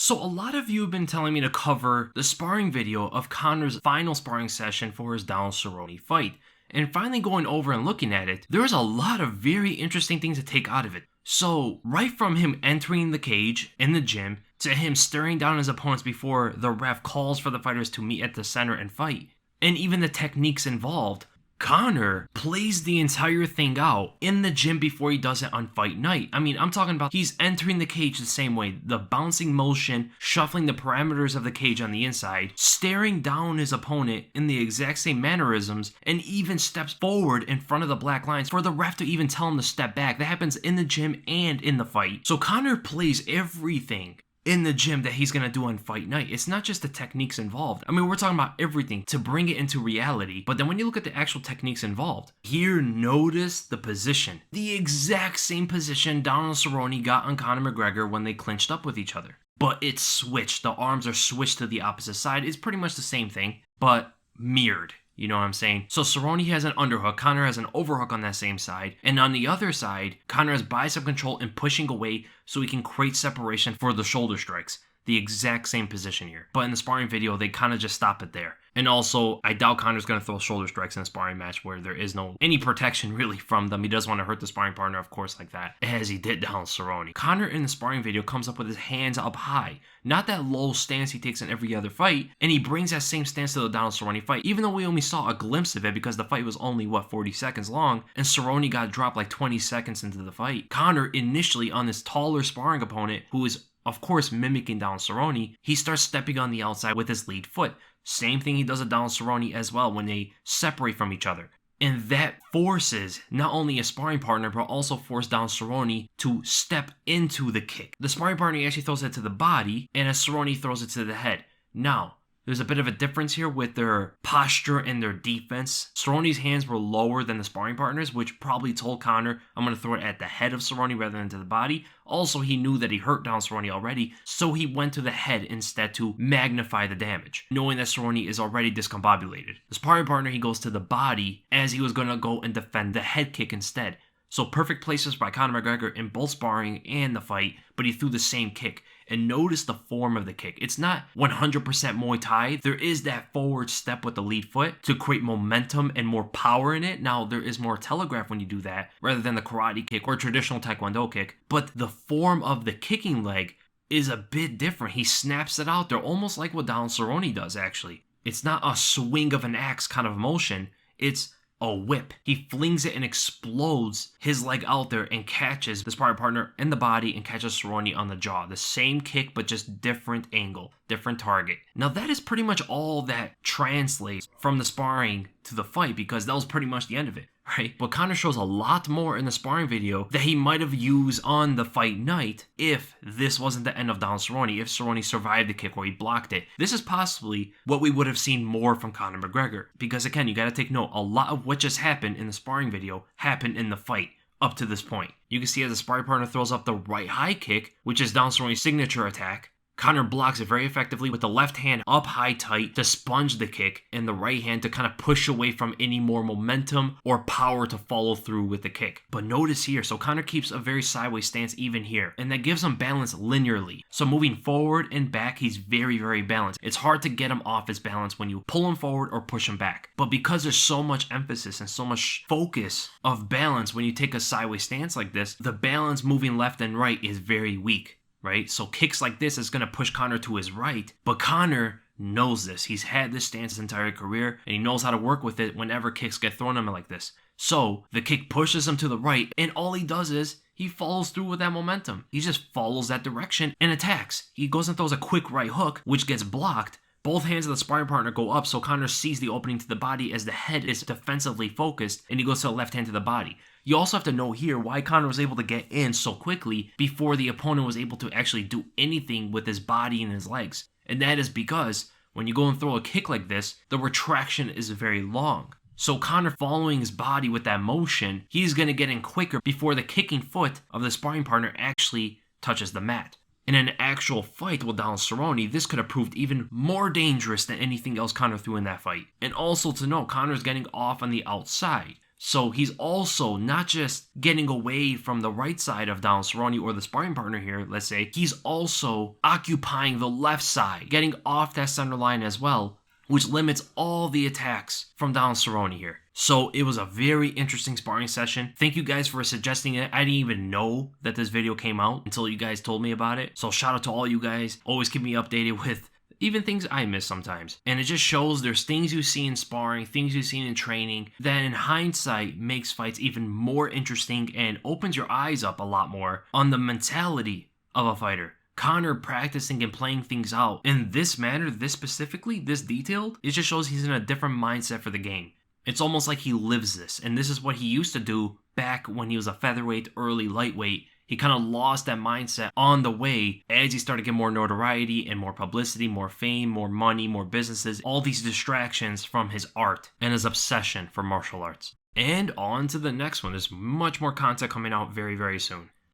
So a lot of you have been telling me to cover the sparring video of Conor's final sparring session for his Donald Cerrone fight. And finally going over and looking at it, there's a lot of very interesting things to take out of it. So right from him entering the cage in the gym to him staring down his opponents before the ref calls for the fighters to meet at the center and fight, and even the techniques involved, Conor plays the entire thing out in the gym before he does it on fight night. I mean, I'm talking about he's entering the cage the same way, the bouncing motion, shuffling the parameters of the cage on the inside, staring down his opponent in the exact same mannerisms, and even steps forward in front of the black lines for the ref to even tell him to step back. That happens in the gym and in the fight. So Conor plays everything in the gym that he's going to do on fight night. It's not just the techniques involved. I mean, we're talking about everything to bring it into reality. But then when you look at the actual techniques involved, here, notice the position. The exact same position Donald Cerrone got on Conor McGregor when they clinched up with each other. But it's switched. The arms are switched to the opposite side. It's pretty much the same thing, but mirrored. You know what I'm saying? So Cerrone has an underhook, Conor has an overhook on that same side, and on the other side, Conor has bicep control and pushing away so he can create separation for the shoulder strikes. The exact same position here. But in the sparring video, they kind of just stop it there. And also, I doubt Conor's going to throw shoulder strikes in a sparring match where there is no any protection really from them. He doesn't want to hurt the sparring partner, of course, like that, as he did down Cerrone. Conor in the sparring video comes up with his hands up high. Not that low stance he takes in every other fight, and he brings that same stance to the Donald Cerrone fight, even though we only saw a glimpse of it because the fight was only, 40 seconds long, and Cerrone got dropped like 20 seconds into the fight. Conor initially on this taller sparring opponent, who is of course mimicking Donald Cerrone, he starts stepping on the outside with his lead foot. Same thing he does with Donald Cerrone as well when they separate from each other. And that forces not only a sparring partner, but also forces Donald Cerrone to step into the kick. The sparring partner actually throws it to the body, and as Cerrone throws it to the head. Now, there's a bit of a difference here with their posture and their defense. Cerrone's hands were lower than the sparring partners, which probably told Conor, I'm going to throw it at the head of Cerrone rather than to the body. Also, he knew that he hurt down Cerrone already, so he went to the head instead to magnify the damage, knowing that Cerrone is already discombobulated. The sparring partner, he goes to the body as he was going to go and defend the head kick instead. So perfect places by Conor McGregor in both sparring and the fight, but he threw the same kick. And notice the form of the kick. It's not 100% Muay Thai. There is that forward step with the lead foot to create momentum and more power in it. Now, there is more telegraph when you do that, rather than the karate kick or traditional taekwondo kick. But the form of the kicking leg is a bit different. He snaps it out there, almost like what Donald Cerrone does, actually. It's not a swing of an axe kind of motion. It's a whip. He flings it and explodes his leg out there and catches the sparring partner in the body and catches Cerrone on the jaw. The same kick, but just different angle, different target. Now that is pretty much all that translates from the sparring to the fight, because that was pretty much the end of it, right? But Conor shows a lot more in the sparring video that he might have used on the fight night if this wasn't the end of Donald Cerrone, if Cerrone survived the kick or he blocked it. This is possibly what we would have seen more from Conor McGregor. Because again, you got to take note, a lot of what just happened in the sparring video happened in the fight up to this point. You can see as the sparring partner throws up the right high kick, which is Donald Cerrone's signature attack, Conor blocks it very effectively with the left hand up high tight to sponge the kick, and the right hand to kind of push away from any more momentum or power to follow through with the kick. But notice here, so Conor keeps a very sideways stance even here, and that gives him balance linearly. So moving forward and back, he's very, very balanced. It's hard to get him off his balance when you pull him forward or push him back. But because there's so much emphasis and so much focus of balance when you take a sideways stance like this, the balance moving left and right is very weak. Right? So kicks like this is going to push Conor to his right, but Conor knows this. He's had this stance his entire career, and he knows how to work with it whenever kicks get thrown at him like this. So the kick pushes him to the right, and all he does is he follows through with that momentum. He just follows that direction and attacks. He goes and throws a quick right hook, which gets blocked. Both hands of the sparring partner go up, so Conor sees the opening to the body as the head is defensively focused, and he goes to the left hand to the body. You also have to know here why Conor was able to get in so quickly before the opponent was able to actually do anything with his body and his legs. And that is because when you go and throw a kick like this, the retraction is very long. So Conor following his body with that motion, he's going to get in quicker before the kicking foot of the sparring partner actually touches the mat. In an actual fight with Donald Cerrone, this could have proved even more dangerous than anything else Conor threw in that fight. And also to note, Conor's getting off on the outside. So he's also not just getting away from the right side of Donald Cerrone or the sparring partner here, let's say, he's also occupying the left side, getting off that center line as well, which limits all the attacks from Donald Cerrone here. So it was a very interesting sparring session. Thank you guys for suggesting it. I didn't even know that this video came out until you guys told me about it. So shout out to all you guys. Always keep me updated with even things I miss sometimes. And it just shows there's things you see in sparring, things you see in training, that in hindsight makes fights even more interesting and opens your eyes up a lot more on the mentality of a fighter. Conor practicing and playing things out in this manner, this specifically, this detailed, it just shows he's in a different mindset for the game. It's almost like he lives this, and this is what he used to do back when he was a featherweight, early lightweight. He kind of lost that mindset on the way as he started to get more notoriety and more publicity, more fame, more money, more businesses, all these distractions from his art and his obsession for martial arts. And on to the next one. There's much more content coming out very, very soon.